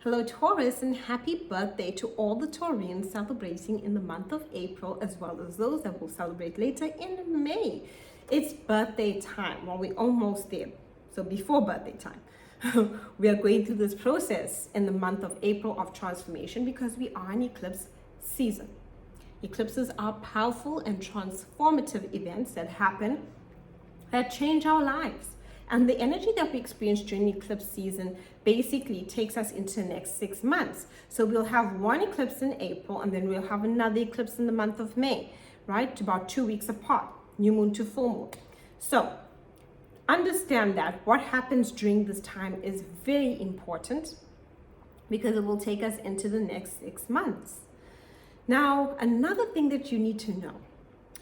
Hello Taurus, and happy birthday to all the Taurians celebrating in the month of April, as well as those that will celebrate later in May. It's birthday time. Well, we're almost there. So before birthday time, we are going through this process in the month of April of transformation because we are in eclipse season. Eclipses are powerful and transformative events that happen that change our lives. And the energy that we experience during eclipse season basically takes us into the next 6 months. So we'll have one eclipse in April, and then we'll have another eclipse in the month of May, right? About 2 weeks apart, new moon to full moon. So understand that what happens during this time is very important because it will take us into the next 6 months. Now, another thing that you need to know,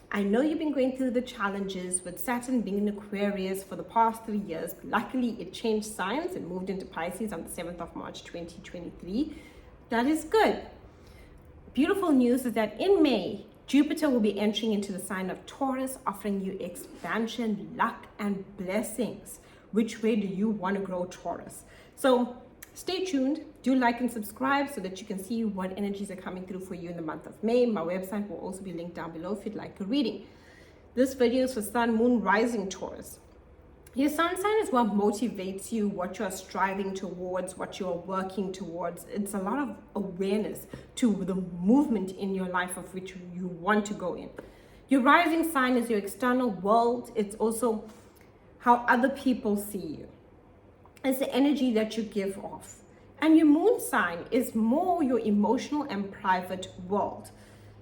I know you've been going through the challenges with Saturn being in Aquarius for the past 3 years. Luckily, it changed signs and moved into Pisces on the 7th of March, 2023. That is good. Beautiful news is that in May, Jupiter will be entering into the sign of Taurus, offering you expansion, luck, and blessings. Which way do you want to grow, Taurus? So stay tuned. Do like and subscribe so that you can see what energies are coming through for you in the month of May. My website will also be linked down below if you'd like a reading. This video is for Sun, Moon, Rising Taurus. Your sun sign is what motivates you, what you're striving towards, what you're working towards. It's a lot of awareness to the movement in your life of which you want to go in. Your rising sign is your external world. It's also how other people see you. It's the energy that you give off. And your moon sign is more your emotional and private world.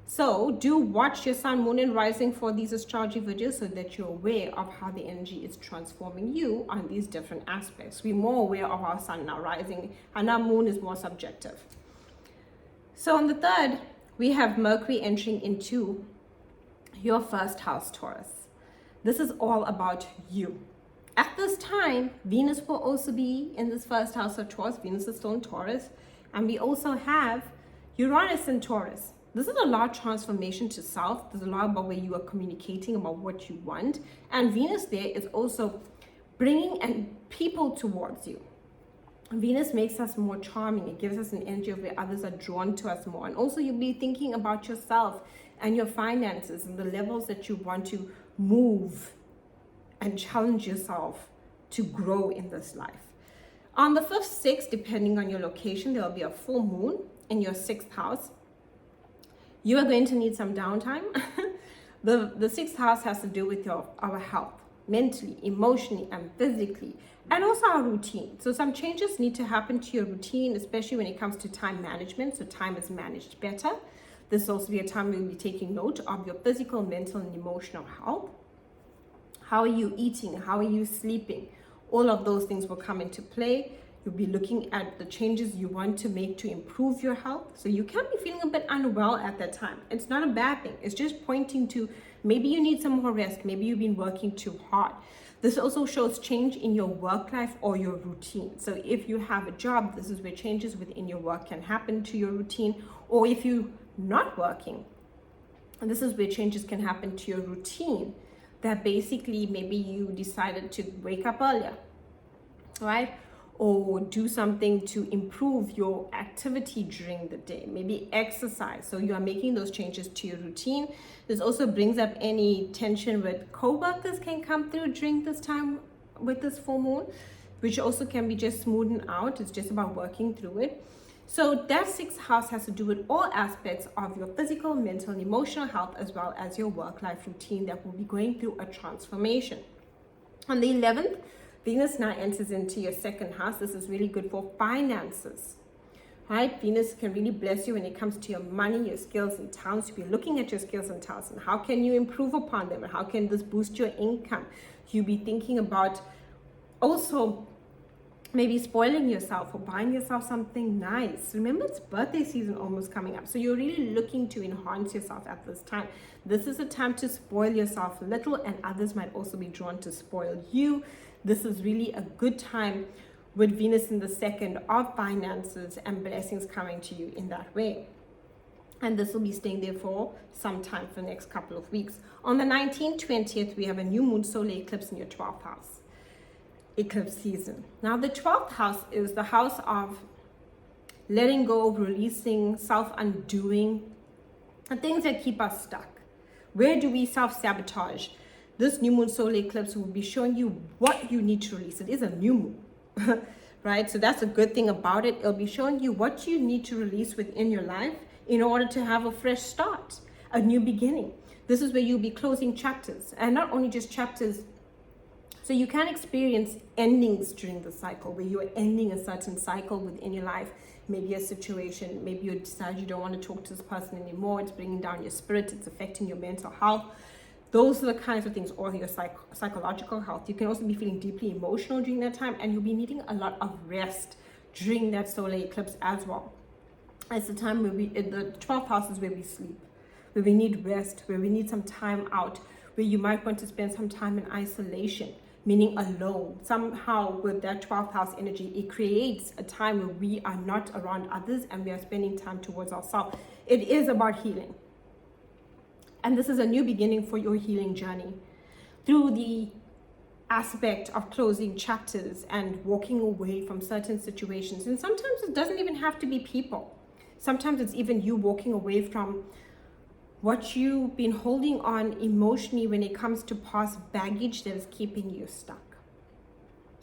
So do watch your sun, moon, and rising for these astrology videos so that you're aware of how the energy is transforming you on these different aspects. We're more aware of our sun now rising, and our moon is more subjective. So on the 3rd, we have Mercury entering into your first house, Taurus. This is all about you. At this time, Venus will also be in this first house of Taurus. Venus is still in Taurus. And we also have Uranus in Taurus. This is a large transformation to self. There's a lot about where you are communicating about what you want. And Venus there is also bringing people towards you. Venus makes us more charming. It gives us an energy of where others are drawn to us more. And also you'll be thinking about yourself and your finances and the levels that you want to move and challenge yourself to grow in this life. On the 5th, 6th, depending on your location, there will be a full moon in your 6th house. You are going to need some downtime. The 6th house has to do with our health, mentally, emotionally, and physically, and also our routine. So some changes need to happen to your routine, especially when it comes to time management. So time is managed better. This will also be a time where you'll be taking note of your physical, mental, and emotional health. How are you eating? How are you sleeping? All of those things will come into play. You'll be looking at the changes you want to make to improve your health. So you can be feeling a bit unwell at that time. It's not a bad thing. It's just pointing to maybe you need some more rest. Maybe you've been working too hard. This also shows change in your work life or your routine. So if you have a job, this is where changes within your work can happen to your routine. Or if you're not working, and this is where changes can happen to your routine. That basically maybe you decided to wake up earlier, right? Or do something to improve your activity during the day, maybe exercise. So you are making those changes to your routine. This also brings up any tension with co-workers can come through during this time with this full moon, which also can be just smoothened out. It's just about working through it. So that 6th house has to do with all aspects of your physical, mental, and emotional health, as well as your work-life routine that will be going through a transformation. On the 11th, Venus now enters into your 2nd house. This is really good for finances, right? Venus can really bless you when it comes to your money, your skills and talents. You'll be looking at your skills and talents and how can you improve upon them and how can this boost your income. You'll be thinking about also maybe spoiling yourself or buying yourself something nice. Remember, it's birthday season almost coming up. So you're really looking to enhance yourself at this time. This is a time to spoil yourself a little, and others might also be drawn to spoil you. This is really a good time with Venus in the 2nd of finances and blessings coming to you in that way. And this will be staying there for some time for the next couple of weeks. On the 19th, 20th, we have a new moon solar eclipse in your 12th house. Eclipse season. Now the 12th house is the house of letting go, releasing, self-undoing, and things that keep us stuck. Where do we self-sabotage? This new moon solar eclipse will be showing you what you need to release. It is a new moon, right? So that's a good thing about it. It'll be showing you what you need to release within your life in order to have a fresh start, a new beginning. This is where you'll be closing chapters, and not only just chapters. So you can experience endings during the cycle, where you're ending a certain cycle within your life, maybe a situation, maybe you decide you don't want to talk to this person anymore, it's bringing down your spirit, it's affecting your mental health. Those are the kinds of things, or your psychological health. You can also be feeling deeply emotional during that time, and you'll be needing a lot of rest during that solar eclipse as well. It's the time where the 12th house is where we sleep, where we need rest, where we need some time out, where you might want to spend some time in isolation, meaning alone. Somehow with that 12th house energy, it creates a time where we are not around others and we are spending time towards ourselves. It is about healing. And this is a new beginning for your healing journey through the aspect of closing chapters and walking away from certain situations. And sometimes it doesn't even have to be people. Sometimes it's even you walking away from what you've been holding on emotionally when it comes to past baggage that is keeping you stuck.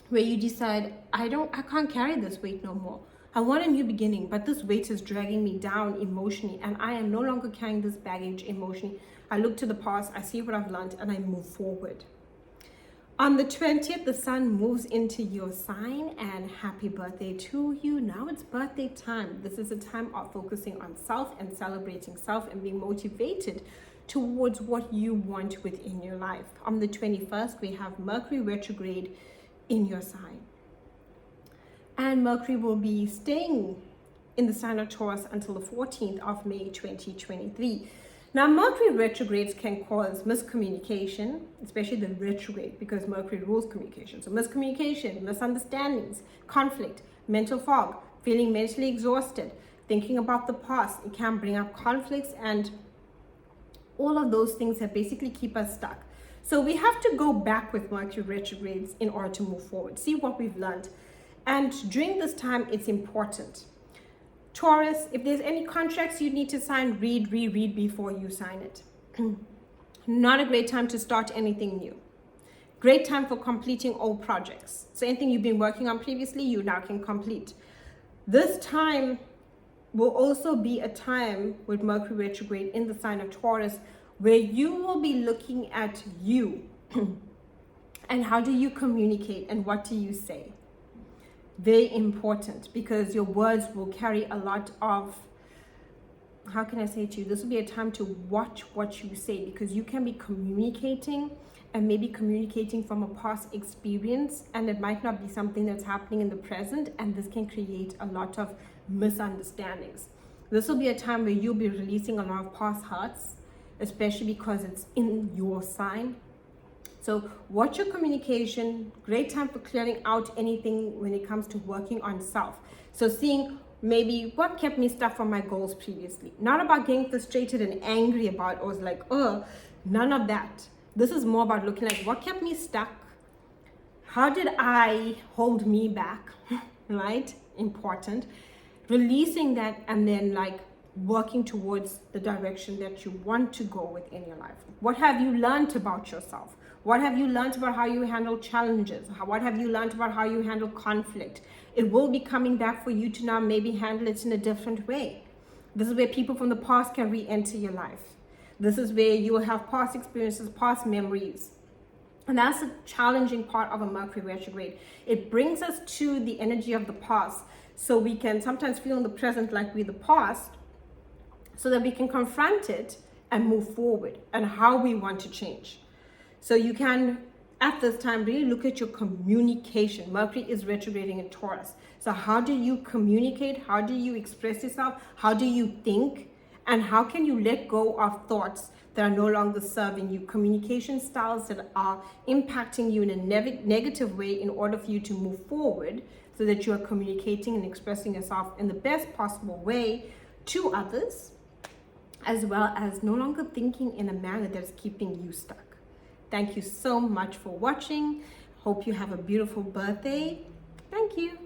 Where you decide, I can't carry this weight no more. I want a new beginning, but this weight is dragging me down emotionally, and I am no longer carrying this baggage emotionally. I look to the past, I see what I've learned, and I move forward. On the 20th, the sun moves into your sign, and happy birthday to you. Now it's birthday time. This is a time of focusing on self and celebrating self and being motivated towards what you want within your life. On the 21st, we have Mercury retrograde in your sign. And Mercury will be staying in the sign of Taurus until the 14th of May 2023. Now, Mercury retrogrades can cause miscommunication, especially the retrograde, because Mercury rules communication. So miscommunication, misunderstandings, conflict, mental fog, feeling mentally exhausted, thinking about the past. It can bring up conflicts and all of those things that basically keep us stuck. So we have to go back with Mercury retrogrades in order to move forward, see what we've learned. And during this time, it's important. Taurus, if there's any contracts you need to sign, read before you sign it. Not a great time to start anything new. Great time for completing old projects. So anything you've been working on previously, you now can complete. This time will also be a time with Mercury retrograde in the sign of Taurus, where you will be looking at you and how do you communicate and what do you say. Very important, because your words will carry a lot of, how can I say to you, this will be a time to watch what you say, because you can be communicating and maybe communicating from a past experience, and it might not be something that's happening in the present, and this can create a lot of misunderstandings. This will be a time where you'll be releasing a lot of past hurts, especially because it's in your sign. So watch your communication. Great time for clearing out anything when it comes to working on self. So seeing maybe what kept me stuck from my goals previously. Not about getting frustrated and angry about, or like, oh, none of that. This is more about looking like what kept me stuck. How did I hold me back, right? Important. Releasing that, and then like working towards the direction that you want to go within your life. What have you learned about yourself? What have you learned about how you handle challenges? What have you learned about how you handle conflict? It will be coming back for you to now maybe handle it in a different way. This is where people from the past can re-enter your life. This is where you will have past experiences, past memories. And that's the challenging part of a Mercury retrograde. It brings us to the energy of the past, so we can sometimes feel in the present like we're the past, so that we can confront it and move forward and how we want to change. So you can, at this time, really look at your communication. Mercury is retrograding in Taurus. So how do you communicate? How do you express yourself? How do you think? And how can you let go of thoughts that are no longer serving you? Communication styles that are impacting you in a negative way, in order for you to move forward, so that you are communicating and expressing yourself in the best possible way to others, as well as no longer thinking in a manner that's keeping you stuck. Thank you so much for watching. Hope you have a beautiful birthday. Thank you.